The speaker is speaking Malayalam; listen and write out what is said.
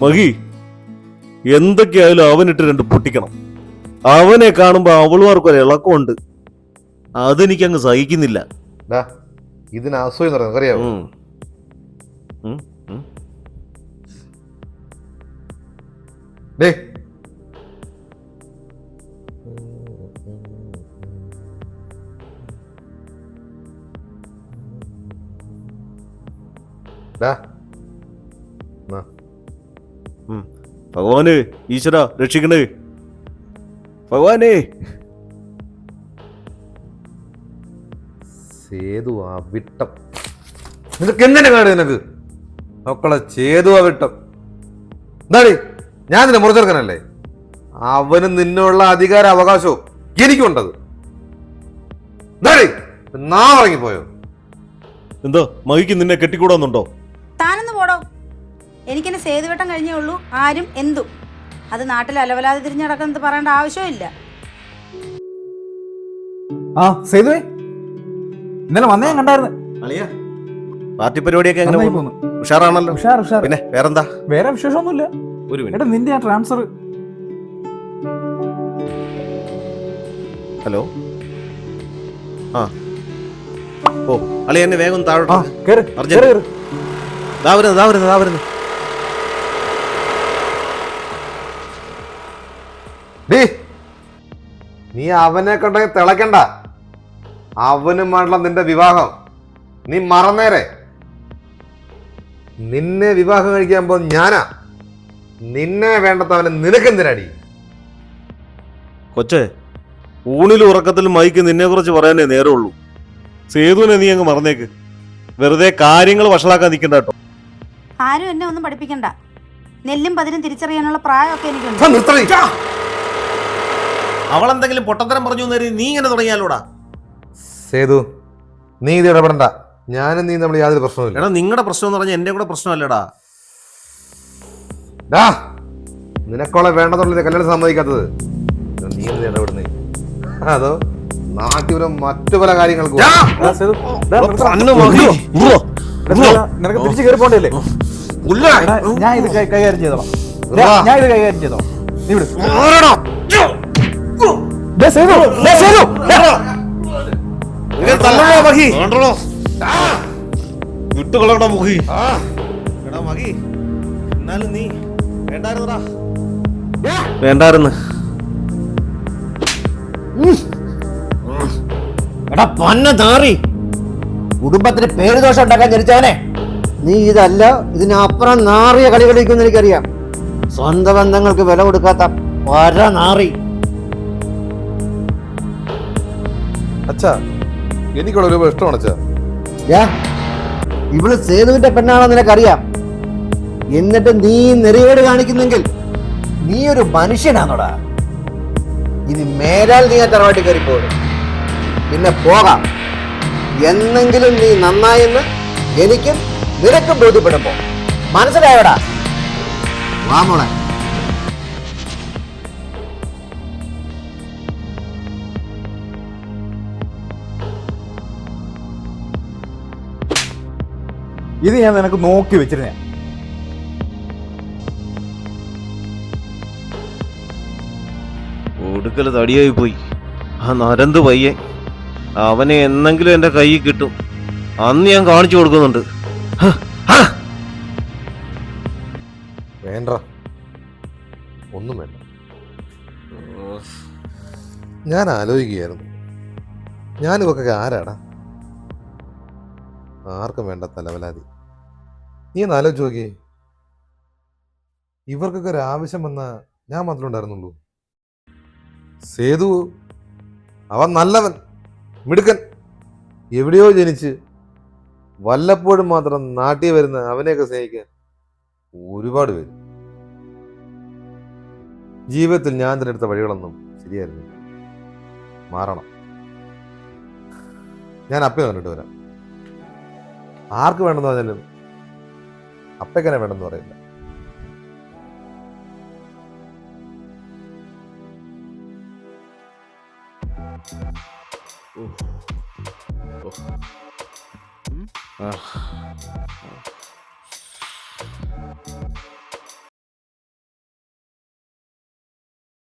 മഹി, എന്തൊക്കെയായാലും അവനിട്ട് രണ്ട് പൊട്ടിക്കണം. അവനെ കാണുമ്പോ അവളുമാർക്കൊരു ഇളക്കമുണ്ട്, അതെനിക്കങ്ങ് സഹിക്കുന്നില്ല. ഇതിന് അസൂയ അറിയാമോ? ഡേ ഭഗവാന്, ഈശ്വര രക്ഷിക്കണേ ഭഗവാനേ. സേതു ആ വിട്ടം നിനക്ക് എന്തിനാ കാട്? നിനക്ക് മക്കളെ ചേതു ആ വിട്ടം എന്താടി? ഞാൻ നിന്നെ മുറിച്ചെടുക്കാനല്ലേ? അവന് നിന്നുള്ള അധികാര അവകാശവും എനിക്കുണ്ടത്. എന്താടി നാ ഇറങ്ങിപ്പോയോ? എന്തോ മഹിക്ക് നിന്നെ കെട്ടിക്കൂടാന്നുണ്ടോ? താനൊന്ന് പോടോ. എനിക്കെന്നെ സേതുവട്ടം കഴിഞ്ഞേ ഉള്ളൂ, ആരും എന്തും. അത് നാട്ടിൽ അലവലാതെ തിരിഞ്ഞു നടക്കുന്നത് പറയേണ്ട ആവശ്യമില്ല. ആ സേതുവേ, ഇന്നലെ വന്നേ ഞാൻ കണ്ടായിരുന്നു. പാർട്ടി പരിപാടിയൊക്കെ എങ്ങനെ പോകുന്നു? ഉഷാറാണല്ലോ. ഉഷാർ ഉഷാർ. പിന്നെ വേറെന്താ? വേറെ വിശേഷമൊന്നുമില്ല. ഒരു മിനിറ്റ്. എടാ നിന്റെ ആ ട്രാൻസ്ഫർ. ഹലോ. ആ ഓ അളി, എന്നെ വേഗം താഴോട്ട്. നീ അവനെ കണ്ടെങ്കിൽ തിളക്കണ്ട. അവനുമായിട്ടുള്ള നിന്റെ വിവാഹം നീ മറന്നേരെ. നിന്നെ വിവാഹം കഴിക്കാൻ പോ ഞാനാ. നിന്നെ വേണ്ടത്തവനെ നിനക്കെന്തിനടി? കൊച്ചേ, ഊണിലും ഉറക്കത്തിലും മൈക്ക് നിന്നെ കുറിച്ച് പറയാനേ നേരമുള്ളൂ. സേതുവിനെ നീ അങ്ങ് മറന്നേക്ക്. വെറുതെ കാര്യങ്ങൾ വഷളാക്കാൻ നിൽക്കണ്ട കേട്ടോ. ആരും എന്നെ ഒന്നും പഠിപ്പിക്കണ്ട. നെല്ലും പതിരും തിരിച്ചറിയാനുള്ള പ്രായമൊക്കെ എനിക്കുണ്ട്. അവളെന്തെങ്കിലും പൊട്ടത്തരം പറഞ്ഞു നീ ഇങ്ങനെ തുടങ്ങിയാലോടാ. സേതു, നീ ഇത് ഇടപെടണ്ട. ഞാനും നീ നമ്മൾ യാതൊരു പ്രശ്നവുമില്ല. എടാ, നിങ്ങളുടെ പ്രശ്നം എന്ന് പറഞ്ഞാൽ എന്റെ കൂടെ പ്രശ്നമല്ലടാ. നിനക്കോളെ വേണ്ടതുള്ള കല്യാണം സമ്മതിക്കാത്തത് നീ എന്ത് ഇടപെടുന്നേ? അതോ നാട്ടിലും മറ്റു പല കാര്യങ്ങൾക്കും നിനക്ക് തിരിച്ചു കയറി പോണ്ടല്ലേ? ഞാൻ ഇത് കൈകാര്യം ചെയ്തോളാം. ഞാൻ ഇത് കൈകാര്യം ചെയ്തോളാം. നീ വിട്. വിട്ടുകളടാ മുഖി. എടാ മകി, എന്നാലും നീ വേണ്ടായിരുന്നടാ. വേണ്ടായിരുന്നു. എടാ പന്ന താറി, കുടുംബത്തിന് പേരുദോഷം ഉണ്ടാക്കാൻ ജനിച്ചവനെ നീ ഇതല്ല ഇതിനപ്പുറം നാറിയ കളി കളിക്കുമെന്ന് എനിക്കറിയാം. സ്വന്തം ബന്ധങ്ങൾക്ക് വില കൊടുക്കാത്ത പര നാറി. അച്ഛാ, എനിക്കുള്ള ഒരു ഇഷ്ടമാണ് അച്ഛാ. ഇവള് സേതുവിന്റെ പെണ്ണാണെന്ന് നിനക്കറിയാം. എന്നിട്ട് നീ നെറിവേട് കാണിക്കുന്നെങ്കിൽ നീ ഒരു മനുഷ്യനാണോടാ? ഇനി മേലാൽ നീ ആ തറവാട്ടി കയറിപ്പോടും. പിന്നെ പോകാം. എന്നെങ്കിലും നീ നന്നായെന്ന് എനിക്കും നിനക്കും ബോധ്യപ്പെടുമ്പോ മനസ്സിലായോടാ? വാ മോളെ. ഇത് ഞാൻ നിനക്ക് നോക്കി വെച്ചിരുന്നേ. ഒടുക്കല് തടിയായി പോയി. ആ നരന്ത് പയ്യെ അവനെ എന്നെങ്കിലും എന്റെ കയ്യിൽ കിട്ടും. അന്ന് ഞാൻ കാണിച്ചു കൊടുക്കുന്നുണ്ട്. വേണ്ട, ഒന്നും വേണ്ട. ഞാൻ ആലോചിക്കുകയായിരുന്നു, ഞാനിതൊക്കെ ആരാടാ? ആർക്കും വേണ്ട തലവലാതി. നീ ഒന്ന് ആലോചിച്ച് നോക്കിയേ. ഇവർക്കൊക്കെ ഒരു ആവശ്യം വന്ന ഞാൻ മാത്രമേ ഉണ്ടായിരുന്നുള്ളൂ. സേതു അവൻ നല്ലവൻ, മിടുക്കൻ, എവിടെയോ ജനിച്ച് വല്ലപ്പോഴും മാത്രം നാട്ടിൽ വരുന്ന അവനെയൊക്കെ സ്നേഹിക്കാൻ ഒരുപാട് പേര്. ജീവിതത്തിൽ ഞാൻ തിരഞ്ഞെടുത്ത വഴികളൊന്നും ശരിയായിരുന്നു. മാറണം. ഞാൻ അപ്പയെ വന്നിട്ട് വരാം. ആർക്ക് വേണമെന്ന് പറഞ്ഞാലും അപ്പയ്ക്കനെ വേണമെന്ന് പറയില്ല.